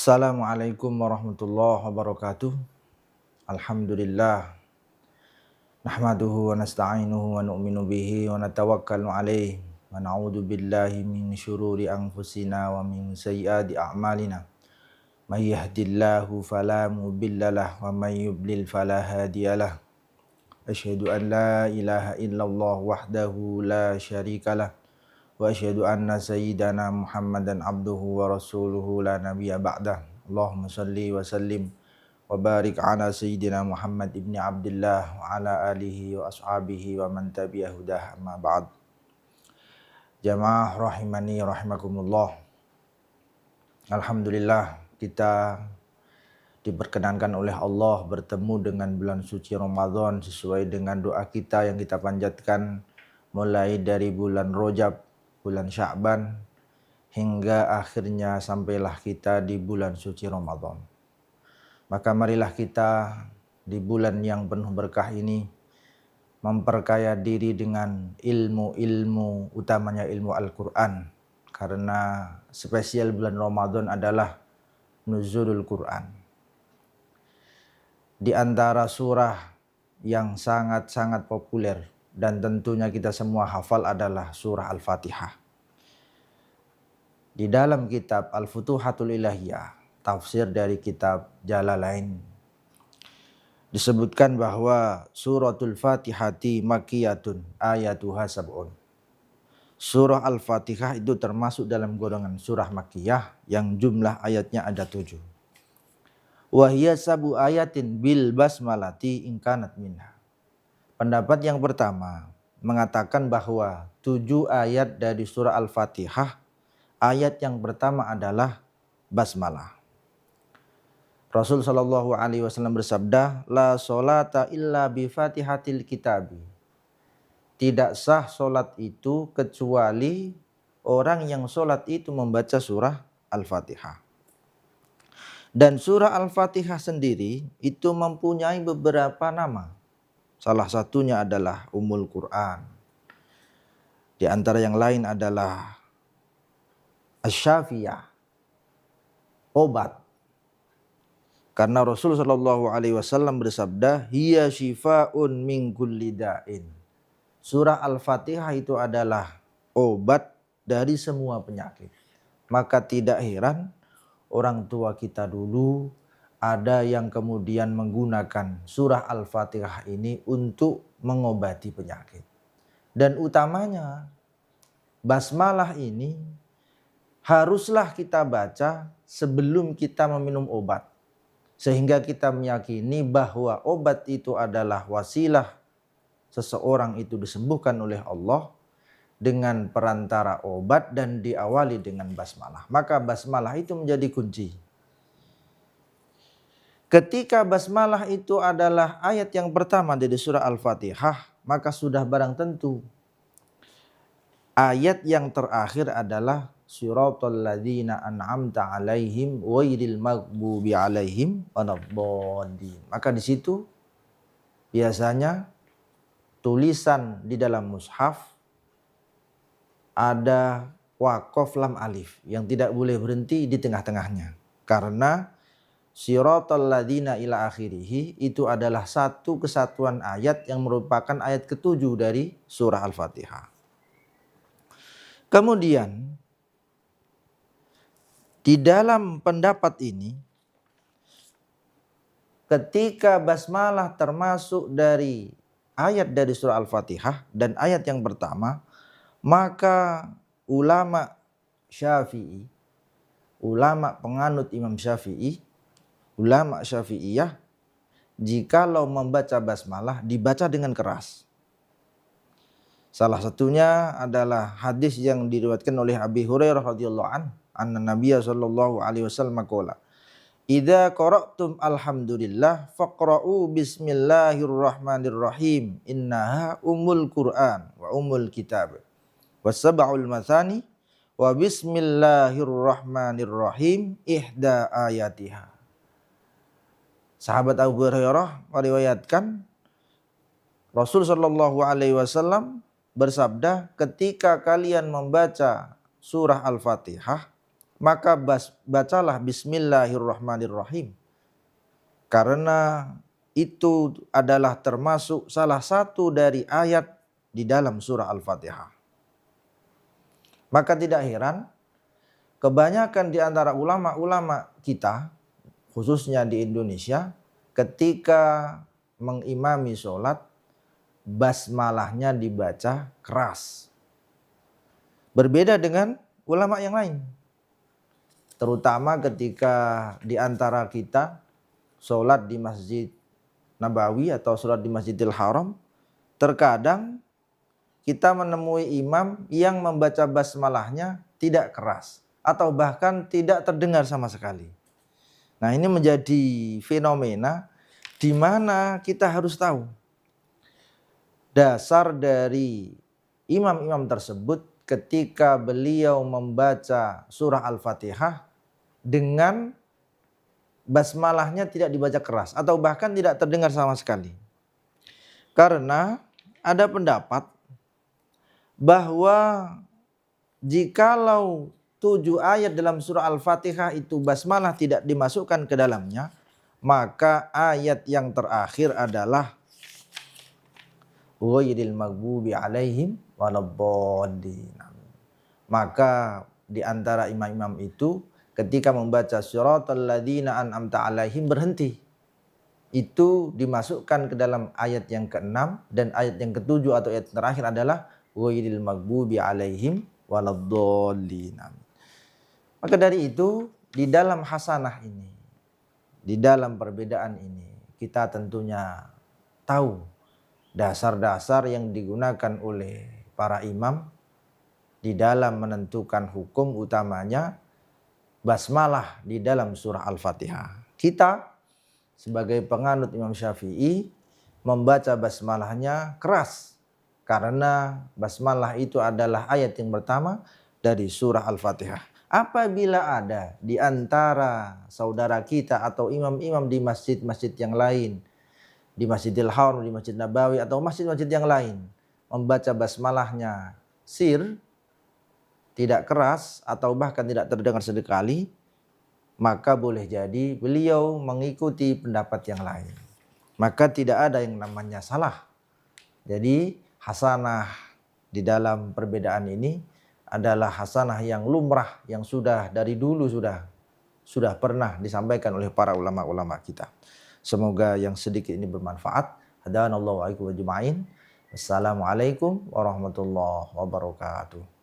Assalamualaikum warahmatullahi wabarakatuh. Alhamdulillah. Nahmaduhu wa nasta'inuhu wa nu'minu bihi wa natawakkalu alaih. Wa na'udzu billahi min syururi anfusina wa min sayyiati a'malina. May yahdihillahu fala mudhillalah wa may yudlil fala hadiyalah. Asyhadu an la ilaha illallah wahdahu la syarikalah. Wa asyhadu anna sayyidana Muhammadan abduhu wa rasuluhu la nabiyya ba'dah. Allahumma salli wa sallim wa barik ala sayyidina Muhammad ibni Abdullah wa ala alihi wa ashabihi wa man tabi'a hudah amma ba'd. Jamaah rahimani rahimakumullah. Alhamdulillah kita diperkenankan oleh Allah bertemu dengan bulan suci Ramadan sesuai dengan doa kita yang kita panjatkan mulai dari bulan Rajab, bulan Sya'ban, hingga akhirnya sampailah kita di bulan suci Ramadan. Maka marilah kita di bulan yang penuh berkah ini memperkaya diri dengan ilmu-ilmu, utamanya ilmu Al-Quran. Karena spesial bulan Ramadan adalah nuzulul Quran. Di antara surah yang sangat-sangat populer dan tentunya kita semua hafal adalah surah Al-Fatihah. Di dalam kitab Al-Futuhatul Ilahiyah, tafsir dari kitab Jalalain, disebutkan bahwa suratul Fatihati makiyatun ayatuha sab'un. Surah Al-Fatihah itu termasuk dalam golongan surah makiyah yang jumlah ayatnya ada 7. Wahiyya sabu ayatin bil basmalati ingkanat minha. Pendapat yang pertama mengatakan bahwa 7 ayat dari surah Al-Fatihah, ayat yang pertama adalah basmalah. Rasul sallallahu alaihi wasallam bersabda, la sholata illa bi fatihatil kitabi. Tidak sah solat itu kecuali orang yang solat itu membaca surah Al-Fatihah. Dan surah Al-Fatihah sendiri itu mempunyai beberapa nama. Salah satunya adalah Ummul Quran. Di antara yang lain adalah Asy-Syafiyah, obat. Karena Rasul sallallahu alaihi wasallam bersabda, hiya shifaa'un min kulli da'in. Surah Al-Fatihah itu adalah obat dari semua penyakit. Maka tidak heran orang tua kita dulu ada yang kemudian menggunakan surah Al-Fatihah ini untuk mengobati penyakit. Dan utamanya basmalah ini haruslah kita baca sebelum kita meminum obat. Sehingga kita meyakini bahwa obat itu adalah wasilah seseorang itu disembuhkan oleh Allah dengan perantara obat dan diawali dengan basmalah. Maka basmalah itu menjadi kunci. Ketika basmalah itu adalah ayat yang pertama dari surah Al-Fatihah, maka sudah barang tentu ayat yang terakhir adalah siratal ladzina an'amta alaihim ghairil maghdubi alaihim waladdallin. Maka di situ biasanya tulisan di dalam mushaf ada waqaf lam alif yang tidak boleh berhenti di tengah-tengahnya. Karena siratal ladzina ila akhirih itu adalah satu kesatuan ayat yang merupakan ayat ke-7 dari surah Al-Fatihah. Kemudian di dalam pendapat ini, ketika basmalah termasuk dari ayat dari surah Al-Fatihah dan ayat yang pertama, maka ulama Syafi'i, ulama penganut Imam Syafi'i, ulama Syafi'iyah, jikalau membaca basmalah dibaca dengan keras. Salah satunya adalah hadis yang diriwayatkan oleh Abi Hurairah radhiyallahu anhu, anna Nabiyya sallallahu alaihi wasallam qala, idza qara'tum alhamdulillah faqra'u bismillahirrahmanirrahim innaha ummul Qur'an wa ummul kitab wasab'ul mathani wa bismillahirrahmanirrahim ihda ayatiha. Sahabat Abu Hurairah meriwayatkan Rasul sallallahu alaihi wasallam bersabda, ketika kalian membaca surah Al-Fatihah, maka bacalah Bismillahirrahmanirrahim. Karena itu adalah termasuk salah satu dari ayat di dalam surah Al-Fatihah. Maka tidak heran kebanyakan di antara ulama-ulama kita, khususnya di Indonesia, ketika mengimami sholat, basmalahnya dibaca keras. Berbeda dengan ulama yang lain. Terutama ketika di antara kita sholat di Masjid Nabawi atau sholat di Masjidil Haram, terkadang kita menemui imam yang membaca basmalahnya tidak keras atau bahkan tidak terdengar sama sekali. Nah, ini menjadi fenomena di mana kita harus tahu dasar dari imam-imam tersebut ketika beliau membaca surah Al-Fatihah dengan basmalahnya tidak dibaca keras atau bahkan tidak terdengar sama sekali. Karena ada pendapat bahwa jikalau 7 ayat dalam surah Al-Fatihah itu basmalah tidak dimasukkan ke dalamnya, maka ayat yang terakhir adalah ghairil maghdubi alaihim waladdallin. Maka di antara imam-imam itu ketika membaca siratal ladzina an'amta alaihim berhenti. Itu dimasukkan ke dalam ayat yang ke-6 dan ayat yang ke-7 atau ayat terakhir adalah ghairil maghdubi alaihim waladdallin. Maka dari itu di dalam hasanah ini, di dalam perbedaan ini, kita tentunya tahu dasar-dasar yang digunakan oleh para imam di dalam menentukan hukum utamanya basmalah di dalam surah Al-Fatihah. Kita sebagai penganut Imam Syafi'i membaca basmalahnya keras karena basmalah itu adalah ayat yang pertama dari surah Al-Fatihah. Apabila ada di antara saudara kita atau imam-imam di masjid-masjid yang lain, di Masjidil Haram, di Masjid Nabawi atau masjid-masjid yang lain, membaca basmalahnya sir, tidak keras atau bahkan tidak terdengar sekali, maka boleh jadi beliau mengikuti pendapat yang lain. Maka tidak ada yang namanya salah. Jadi hasanah di dalam perbedaan ini adalah hasanah yang lumrah, yang sudah dari dulu sudah pernah disampaikan oleh para ulama-ulama kita. Semoga yang sedikit ini bermanfaat. Hadanallahu wa iyyakum ajma'in. Wassalamualaikum warahmatullahi wabarakatuh.